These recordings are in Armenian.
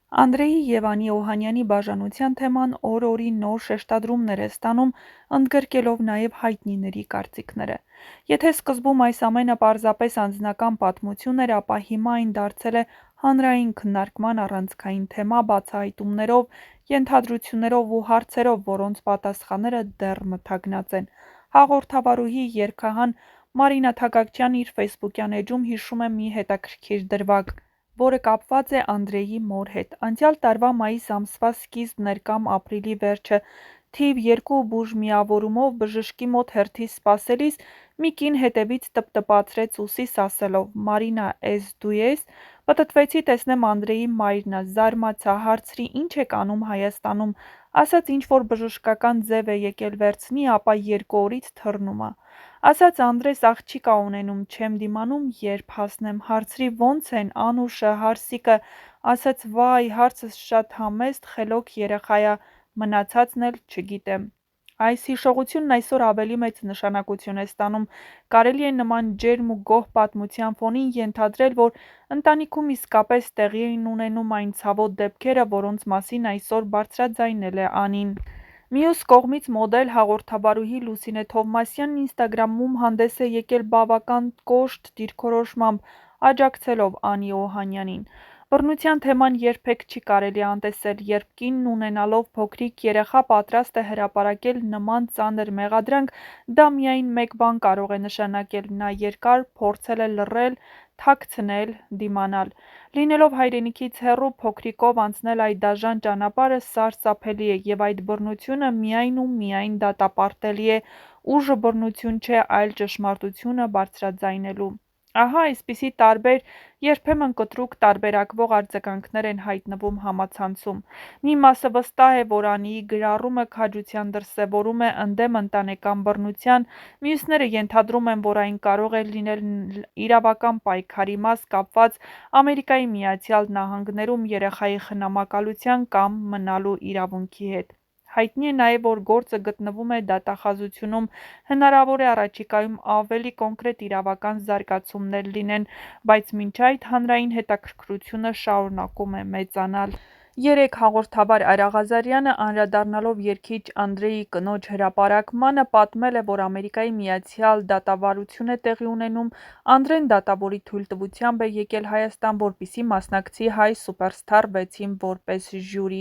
Անդրեյի և Անի Օհանյանի բաժանության թեման օր-օրի նոր շեշտադրումներ է ստանում, ընդգրկելով նաև հայտնիների կարծիքները։ Եթե սկզբում այս ամենը պարզապես անձնական պատմություն էր, ապա հիմա այն դարձել է հանրային քննարկման առանցքային թեմա բացահայտումներով, ենթադրություններով ու հարցերով, որոնց պատասխանները դեռ մթագնած են։ Հաղորդավարուհի երգահան Մարինա Թագակցյանը իր ֆեյսբուքյան էջում հիշում է մի հետաքրքիր դրվագ, որը կապված է Անդրեյի մոր հետ։ Անցյալ տարվա մայիս ամսվա սկիզբն էր կամ ապրիլի վերջը, թիվ 2 բուժ միավորումով բժշկի մոտ հերթիս սպասելիս մի կին հետևից տպտպացրեց ուսիս ասելով. «Մարինա, էս դու ես»։ Պտտվեցի տեսնեմ Անդրեյի մայրն ա, զարմացա, հարցրի՝ ինչ եք անում Հայաստանում, ասաց ինչ-որ բժշկական ձև է եկել վերցնի, ապա 2 օրից թռնում ա։ Ասաց Անդրես աղջիկ ա ունենում, չեմ դիմանում երբ հասնեմ, հարցրի ոնց են, Անուշը, Հարսիկը, ասաց վայ, հարցս շատ համեստ, խելոք երեխա ա, մնացածն էլ չգիտեմ։ Այս հիշողությունն այսօր ավելի մեծ նշանակություն է ստանում, կարելի է նման ջերմ ու գոհ պատմության ֆոնին ենթադրել, որ ընտանիքում իսկապես տեղի էին ունենում այն ցավոտ դեպքերը, որոնց մասին այսօր բարձրաձայնել է Անին։ Մյուս կողմից մոդել, հաղորդավարուհի Լուսինե Թովմասյանն ինստագրամում հանդես է եկել բավական կոշտ դիրքորոշմամբ, աջակցելով Անի Օհանյանին։ Բռնության թեման երբեք չի կարելի անտեսել, երբ կինն ունենալով փոքրիկ երեխա պատրաստ է հրապարակել նման ծանր մեղադրանք, դա միայն մեկ բան կարող է նշանակել՝ նա երկար փորձել է լռել, թաքցնել, դիմանալ։ Լինելով հայրենիքից հեռու, փոքրիկով անցնել այդ դաժան ճանապարհը սարսափելի է, և այդ բռնությունը միայն ու միայն դատապարտելի է, ուժը բռնություն չէ, այլ ճշմարտությունը բարձրաձայնելու։ Ահա այսպիսի տարբեր, երբեմն կտրուկ տարբերակվող արձագանքներ են հայտնվում համացանցում։ Մի մասը վստահ է, որ Անիի գրառումը քաջության դրսևորում է ընդդեմ ընտանեկան բռնության, մյուսները ենթադրում են, որ այն կարող է լինել իրավական պայքարի մաս կապված Ամերիկայի Միացյալ Նահանգներում երեխայի խնամակալության կամ մնալու իրավունքի հետ։ Հայտնի է նաև, որ գործը գտնվում է դատախազությունում, հնարավոր է առաջիկայում ավելի կոնկրետ իրավական զարգացումներ լինեն, բայց մինչ այդ հանրային հետաքրքրությունը շարունակում է մեծանալ։ Երեկ հաղորդավար Այրա Ղազարյանը, անդրադառնալով երգիչ Անդրեյի կնոջ հրապարակմանը, պատմել է, որ Ամերիկայի Միացյալ դատավարություն է տեղի ունենում, Անդրեն դատավորի թույլտվությամբ է եկել Հայաստան, որպեսզի մասնակցի Հայ Սուպերսթար 6-ին որպես ժյուրի։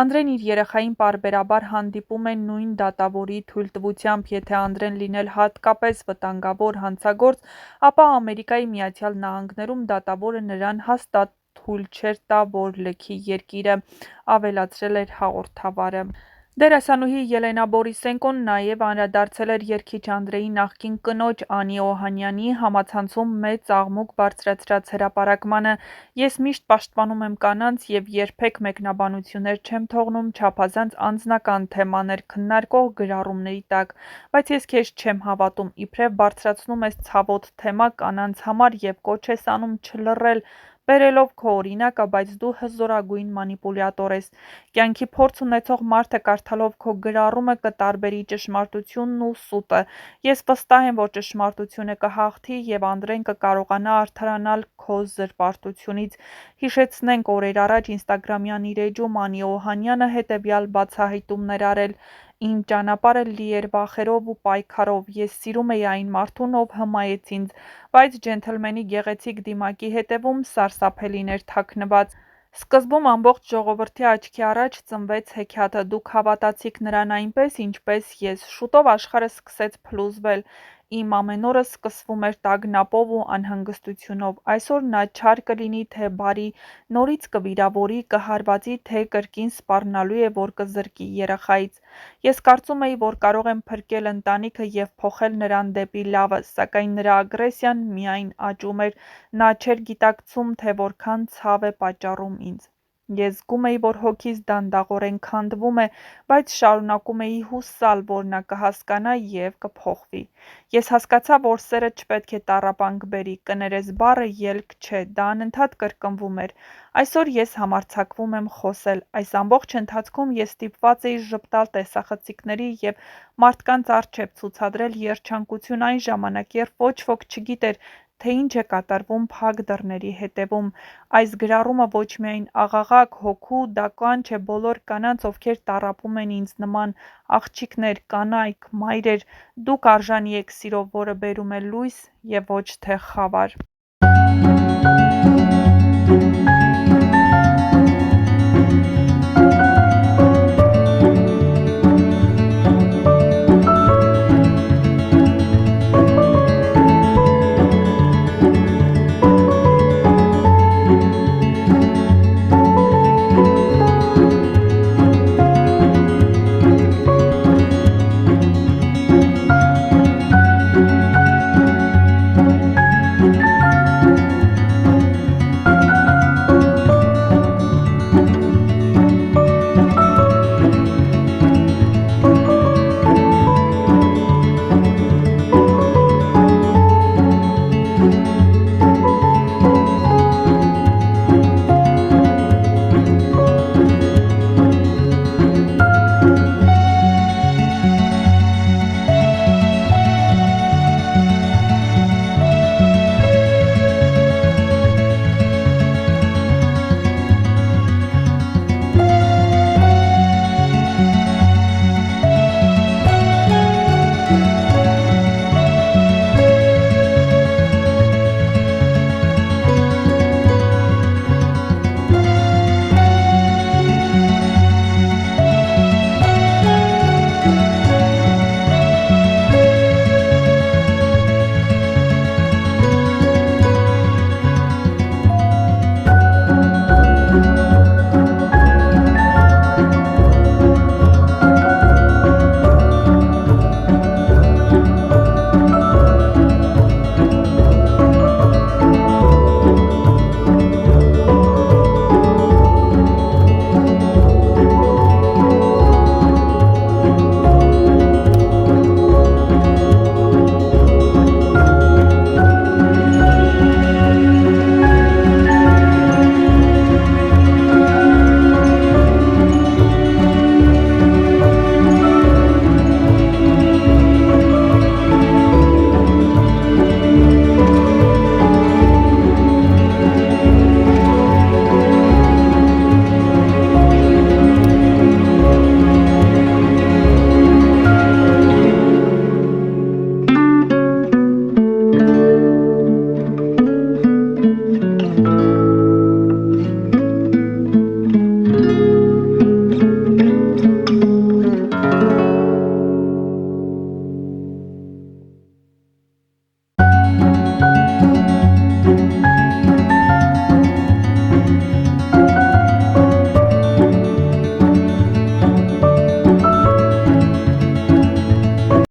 Անդրեն իր երեխային պարբերաբար հանդիպում է նույն դատավորի թույլտվությամբ, եթե Անդրեն լինել հատկապես վտանգավոր հանցագործ, ապա Ամերիկայի Միացյալ Նահանգներում դատավորը նրան հաստատ թույլ չէր տա, որ լքի երկիրը, ավելացրել էր հաղորդավարը։ Դերասանուհի Ելենա Բորիսենկոն նաև անդրադարձել էր երգիչ Անդրեյի նախկին կնոջ Անի Օհանյանի համացանցում մեծ աղմուկ բարձրացրած հրապարակմանը։ Ես միշտ պաշտպանում եմ կանանց և երբեք մեկնաբանություններ չեմ թողնում չափազանց անձնական թեմաներ քննարկող գրառումների տակ, բայց ես քեզ չեմ հավատում, իբրև բարձրացնում ես ցավոտ թեմա կանանց համար և կոչ ես անում չլռել, բերելով քո օրինակը, բայց դու հզորագույն մանիպուլյատոր ես։ Կյանքի փորձ ունեցող մարդը կարդալով քո գրառումը կտարբերի ճշմարտությունն ու սուտը։ Ես վստահ եմ, որ ճշմարտությունը կհաղթի և Անդրեն կկարողանա արդարանալ քո զրպարտությունից։ Հիշեցնենք օրեր առաջ ինստագրամյան իր էջում Անի Օհանյանը հետևյալ բացահայտումներ արել. «Իմ ճանապարհը լի էր վախերով ու պայքարով, ես սիրում էի այն մարդուն, ով հմայեց ինձ, բայց ջենթլմենի գեղեցիկ դիմակի հետևում սարսափելին էր թաքնված։ Սկզբում ամբողջ ժողովրդի աչքի առաջ ծնվեց հեքիաթը, դուք հավատացիք նրան այնպես, ինչպես ես, շուտով աշխարհը սկսեց փլուզվել, իմ ամեն օրը սկսվում էր տագնապով ու անհանգստությունով, այսօր նա չար կլինի, թե բարի, նորից կվիրավորի, կհարվածի, թե կրկին սպառնալու է, որ կզրկի երեխայից։ Ես կարծում էի, որ կարող եմ փրկել ընտանիքը և փոխել նրան դեպի լավը, սակայն նրա ագրեսիան միայն աճում էր, նա չէր գիտակցում, թե որքան ցավ է պատճառում ինձ։ Ես զգում էի, որ հոգիս դանդաղորեն քանդվում է, բայց շարունակում էի հուսալ, որ նա կհասկանա և կփոխվի։ Ես հասկացա, որ սերը չպետք է տառապանք բերի, կներես բառը ելք չէ, դա անընդհատ կրկնվում էր։ Այսօր ես համարձակվում եմ խոսել։ Այս ամբողջ ընթացքում ես ստիպված էի ժպտալ տեսախցիկների և մարդկանց առջև ցուցադրել երջանկություն այն ժամանակ, երբ ոչ ոք չգիտեր, թե ինչ է կատարվում փակ դռների հետևում։ Այս գրառումը ոչ միայն աղաղակ, հոգու, դա կանչ է բոլոր կանանց, ովքեր տառապում են ինձ նման, աղջիկներ, կանայք, մայրեր, դուք արժանի եք սիրո, որը բերում է լույս և ոչ թե խավար։